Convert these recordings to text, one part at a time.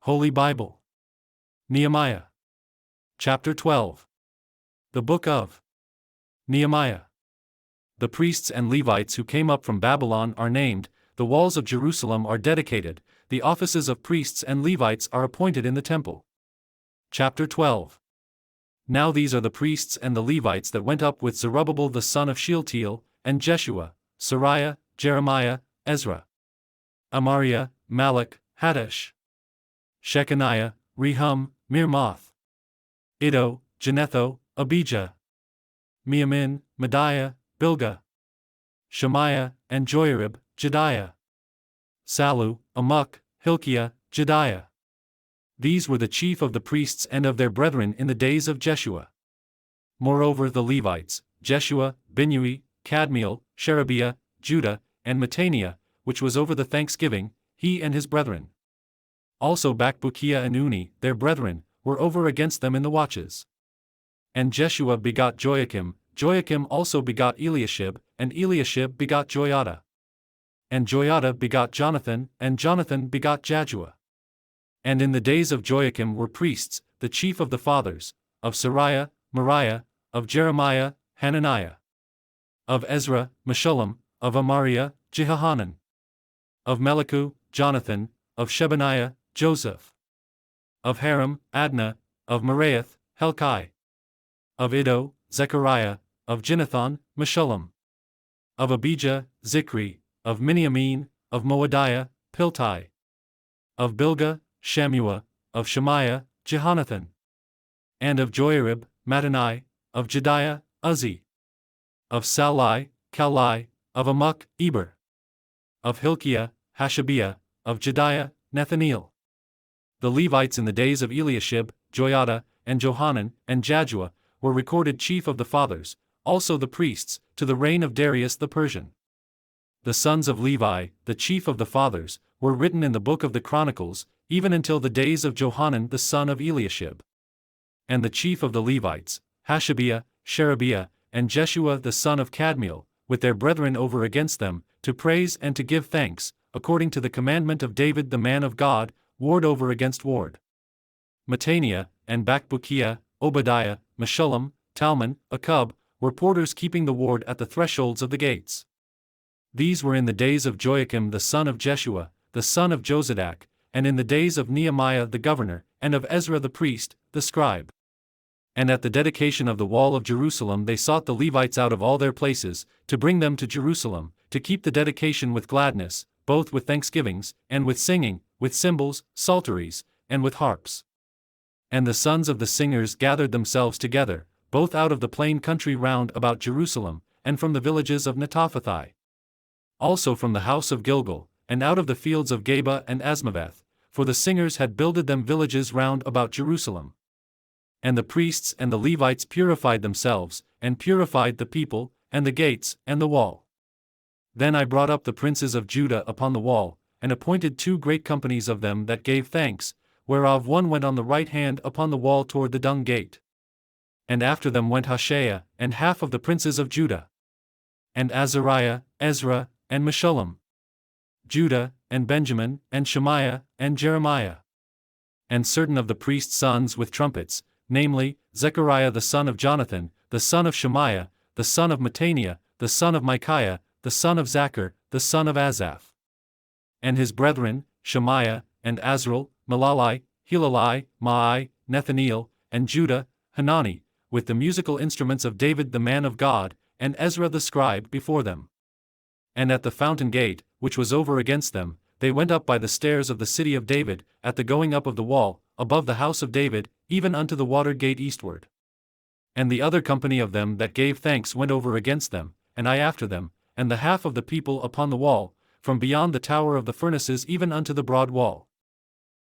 Holy Bible. Nehemiah. Chapter 12. The Book of Nehemiah. The priests and Levites who came up from Babylon are named, the walls of Jerusalem are dedicated, the offices of priests and Levites are appointed in the temple. Chapter 12. Now these are the priests and the Levites that went up with Zerubbabel the son of Shealtiel, and Jeshua, Sariah, Jeremiah, Ezra, Amariah, Malach, Haddash, Shechaniah, Rehum, Mirmoth, Iddo, Genetho, Abijah, Miamin, Mediah, Bilgah, Shemaiah, and Joiarib, Jediah, Sallu, Amok, Hilkiah, Jediah. These were the chief of the priests and of their brethren in the days of Jeshua. Moreover the Levites, Jeshua, Binnui, Kadmiel, Sherebiah, Judah, and Mattaniah, which was over the thanksgiving, he and his brethren. Also Bakbukiah and Unni, their brethren, were over against them in the watches. And Jeshua begot Joachim, Joachim also begot Eliashib, and Eliashib begot Joiada. And Joiada begot Jonathan, and Jonathan begot Jaddua. And in the days of Joachim were priests, the chief of the fathers, of Sariah, Moriah, of Jeremiah, Hananiah, of Ezra, Meshullam, of Amariah, Jehohanan, of Melichu, Jonathan, of Shebaniah, Joseph, of Haram, Adnah, of Meraioth, Helkai, of Iddo, Zechariah, of Ginnethon, Meshullam, of Abijah, Zichri, of Miniamin, of Moadiah, Piltai, of Bilgah, Shammua, of Shemaiah, Jehonathan, and of Joiarib, Mattani, of Jediah, Uzzi, of Sallai, Kalai, of Amok, Eber, of Hilkiah, Hashabiah, of Jediah, Nethaneel. The Levites in the days of Eliashib, Joiada, and Johanan, and Jaddua, were recorded chief of the fathers, also the priests, to the reign of Darius the Persian. The sons of Levi, the chief of the fathers, were written in the book of the Chronicles, even until the days of Johanan the son of Eliashib. And the chief of the Levites, Hashabiah, Sherebiah, and Jeshua the son of Kadmiel, with their brethren over against them, to praise and to give thanks, according to the commandment of David the man of God, ward over against ward. Mattaniah, and Bakbukiah, Obadiah, Meshullam, Talmon, Akub, were porters keeping the ward at the thresholds of the gates. These were in the days of Joachim the son of Jeshua, the son of Jozadak, and in the days of Nehemiah the governor, and of Ezra the priest, the scribe. And at the dedication of the wall of Jerusalem they sought the Levites out of all their places, to bring them to Jerusalem, to keep the dedication with gladness, both with thanksgivings, and with singing, with cymbals, psalteries, and with harps. And the sons of the singers gathered themselves together, both out of the plain country round about Jerusalem, and from the villages of Netophathi. Also from the house of Gilgal, and out of the fields of Geba and Asmaveth, for the singers had builded them villages round about Jerusalem. And the priests and the Levites purified themselves, and purified the people, and the gates, and the wall. Then I brought up the princes of Judah upon the wall, and appointed 2 great companies of them that gave thanks, whereof one went on the right hand upon the wall toward the dung gate. And after them went Hoshea, and half of the princes of Judah, and Azariah, Ezra, and Meshullam, Judah, and Benjamin, and Shemaiah, and Jeremiah. And certain of the priests' sons with trumpets, namely, Zechariah the son of Jonathan, the son of Shemaiah, the son of Mattaniah, the son of Micaiah, the son of Zachar, the son of Asaph. And his brethren, Shemaiah, and Azrael, Melalai, Hilalai, Maai, Nethaneel, and Judah, Hanani, with the musical instruments of David the man of God, and Ezra the scribe before them. And at the fountain gate, which was over against them, they went up by the stairs of the city of David, at the going up of the wall, above the house of David, even unto the water gate eastward. And the other company of them that gave thanks went over against them, and I after them, and the half of the people upon the wall, from beyond the tower of the furnaces even unto the broad wall.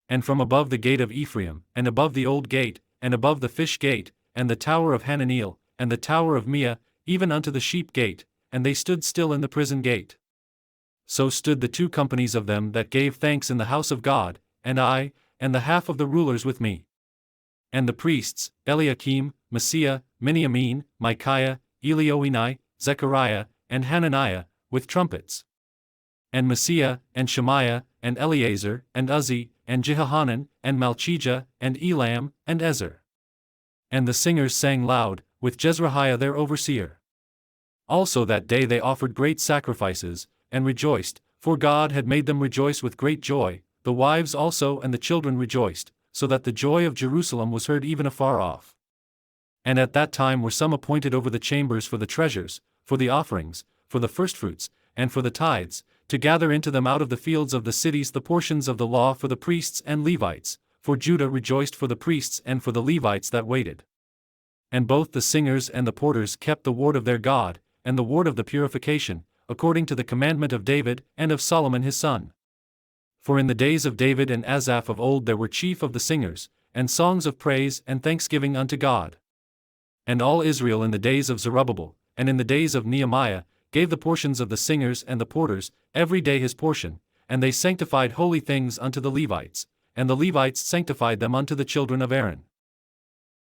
And from above the gate of Ephraim, and above the old gate, and above the fish gate, and the tower of Hananeel, and the tower of Meah, even unto the sheep gate, and they stood still in the prison gate. So stood the 2 companies of them that gave thanks in the house of God, and I, and the half of the rulers with me. And the priests, Eliakim, Maaseiah, Miniamin, Micaiah, Elioenai, Zechariah, and Hananiah, with trumpets. And Maaseiah, and Shemaiah, and Eleazar, and Uzzi, and Jehohanan, and Malchijah, and Elam, and Ezer. And the singers sang loud, with Jezrahiah their overseer. Also that day they offered great sacrifices, and rejoiced, for God had made them rejoice with great joy, the wives also and the children rejoiced, so that the joy of Jerusalem was heard even afar off. And at that time were some appointed over the chambers for the treasures, for the offerings, for the firstfruits, and for the tithes, to gather into them out of the fields of the cities the portions of the law for the priests and Levites, for Judah rejoiced for the priests and for the Levites that waited. And both the singers and the porters kept the ward of their God, and the ward of the purification, according to the commandment of David and of Solomon his son. For in the days of David and Asaph of old there were chief of the singers, and songs of praise and thanksgiving unto God. And all Israel in the days of Zerubbabel, and in the days of Nehemiah, gave the portions of the singers and the porters, every day his portion, and they sanctified holy things unto the Levites, and the Levites sanctified them unto the children of Aaron.